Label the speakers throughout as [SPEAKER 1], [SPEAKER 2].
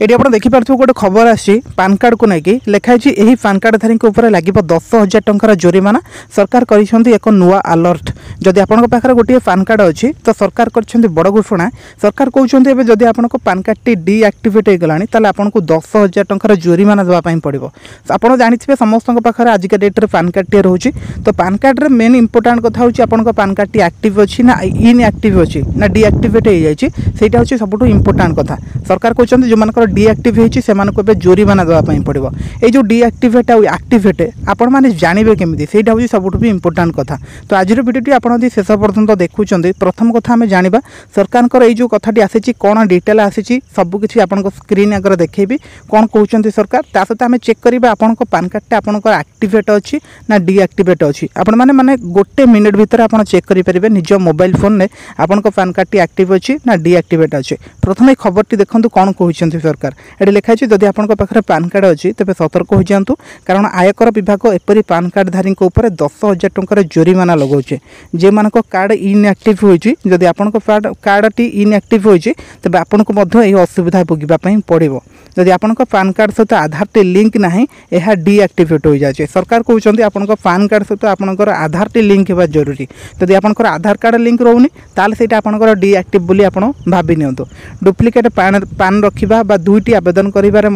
[SPEAKER 1] ये आप देखिपे गोटे खबर आसी पान कार्ड को लेकिन लिखाई यही पान कार्ड धारी लगे 10,000 टंकार जोरिमाना सरकार एक नुआ अलर्ट। जदि आपन पाखे गोटे पान कार्ड अच्छी तो सरकार कर बड़ घोषणा। सरकार कहते जदि आप पान कार्ड टी डीआक्टिवेट हो गलानी ताले आपको 10,000 टंकार जोरिमाना देवाई पड़ो। आपड़ जानते समस्त पाखे आजिका डेट्रे पान कार्ड टी रोचे तो पान कार्ड मेन इंपोर्टाट कथा हूँ आपन पान कार्ड टी एक्टिव अच्छी ना इनएक्टिव अच्छी ना डीआक्टिवेट हो जाइए हूँ सब इंपोर्टाट कथा। सरकार कहते जो मानकर डीआक्टिव होती जोरिमाना देवाई पड़ो। ये जो डीआक्टिवेट आउ एक्टिवेट आपण मैंने जानवे केमी से सब इंपोर्टाट कथा। तो आज भिडियोटी आपड़ी शेष पर्यंत देखुं। प्रथम कथा आम जाना सरकार ये जो कथाटी आसी कौन डिटेल आसी सबकि आप स्क्रीन आगे देखेबी कौन कहते सरकार ता सहित आम चेक करा आपण पान कार्ड आपंकर एक्टिवेट अच्छी ना डीआक्टिवेट अच्छी। आपण मैंने माने गोटे मिनिट भितर आप चेक करेंगे निज मोबाइल फोन में आपण पान कार्ड एक्टिव अच्छी ना डीआक्टिवेट अच्छी। प्रथम खबर देखो कौन कहते सरकार ये लिखाई जदि आप पान कार्ड अच्छी तेज सतर्क हो जातु कारण आयकर विभाग एपरी पान कार्ड धारी 10,000 टंकार जोरिमाना लगाऊे। जे मान कार्ड इनएक्टिव होती जदि आप कार्ड टी इनएक्टिव होती तेज आपको यह असुविधा भोगवाई पड़ो। जदि आप पान कार्ड सहित आधार टी लिंक ना यह डीआक्टिवेट हो जाए। सरकार कहते आप पान कार्ड सहित आपंकर आधार टी लिंक होगा जरूरी। जदि आपंकर आधार कार्ड लिंक रोनी ताल से आपंकर डीआक्टिव बोली आप भावी नियंतु। डुप्लिकेट पान रखा बा दुईटी आवेदन करिबारे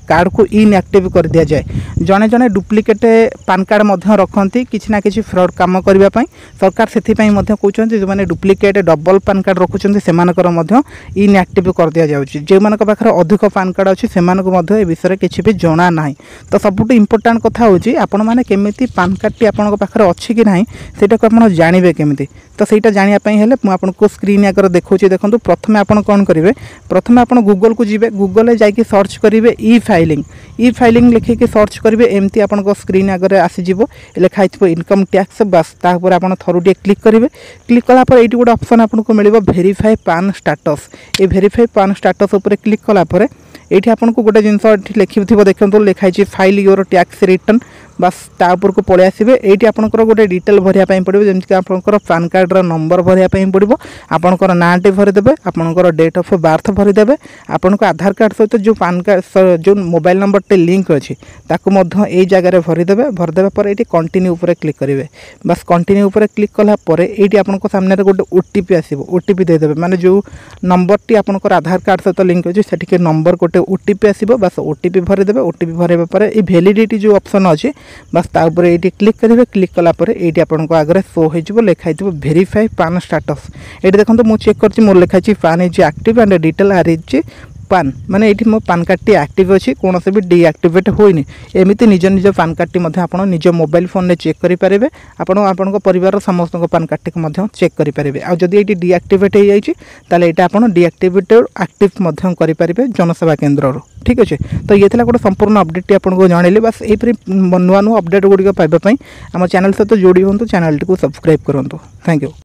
[SPEAKER 1] कार्ड को इनएक्टिव कर दिया जाए। जड़े जड़े डुप्लिकेट पान कार्ड रखती किसी ना कि फ्रॉड काम करने सरकार से कहते जो मैंने डुप्लिकेट डबल पान कार्ड रखुच्च से इनएक्टिव कर दि जाऊँगी। जो मान पाखे अधिक पान कार्ड अच्छी से विषय किसी भी जना ना। तो सबुठ इंपोर्टाट कथा हूँ आपण मैंने केमी पान कार्ड टी आपन पाखे अच्छी कि ना सेटा को आप जानवे केमी। तो सहीटा जानापी मुझको स्क्रीन आगे देखा देखो। प्रथम आप कौन करेंगे प्रथम आप गूगल को जी गूगल जाकि सर्च करेंगे ई फाइलिंग लिखिकी सर्च करेंगे एमती आप स्क्रीन आगे आसीज लिखाई इनकम टैक्स बस तापर आप थरुटे क्लिक करेंगे। क्लिक कलापर ये गोटे ऑप्शन आपको मिल वेरीफाई पान स्टेटस। ये वेरीफाई पान स्टेटस उपर क्लिक कलापर ये आपको गोटे जिनस लिखि देखो लिखाई फाइल योर टैक्स रिटर्न बस तापर को पलि आसबे। ये आपंकर गोटे डिटेल भरिया पड़ो जमीक आपंकर पान कार्डर नंबर भरिया पड़ो आपंकर नाँटे भरीदे आपंकर डेट ऑफ बर्थ भरीदे आपन आधार कार्ड सहित जो पान कार्ड जो मोबाइल नंबर टे लिंक अच्छी ताकू ये जगह भरीदे भरदे पर ये कंटिन्यू उपर क्लिक करेंगे। बस कंटिन्यू उपर क्लिक कलापर ये आपको सामने गोटे ओटीपी आसो ओटीपी देदेवे माने जो नंबर टी आपंकर आधार कार्ड सहित लिंक अच्छी से नंबर गोटे ओटीपी आसो बस ओटीपी भरीदे ओटीपी भरवा पर ये वैलिडिटी जो ऑप्शन अच्छी बस तापर ये क्लिक करेंगे। क्लिक कलापर ये आपको आगे शो हो लिखाई वेरीफाई पान स्टेटस। ये देखो मुझे चेक कर मोर लिखाई पान is active and detail are is पान माने ये मो पान कार्ड टी एक्टिव अच्छी कौन से भी डीआक्टिवेट होइनी। एमती निज निज पान कार्ड टी आप निज मोबाइल फोन में चेक करेंगे आपण परिवार समस्त पान कार्ड टी चेक करेंगे। आ जदि ये डीआक्टिवेट हो जाए ये आप डीआक्टिवेट एक्टिव करेंगे जनसेवा केन्द्र। ठीक अच्छे। तो ये गोटे संपूर्ण अपडेट आपको जनइली बस यहीपरि नुआ नुआ अपडेट गुड़िक पाइबापी आम चैनल सहित जोड़ी हूँ। चैनल टी सब्सक्राइब करूँ। Thank you.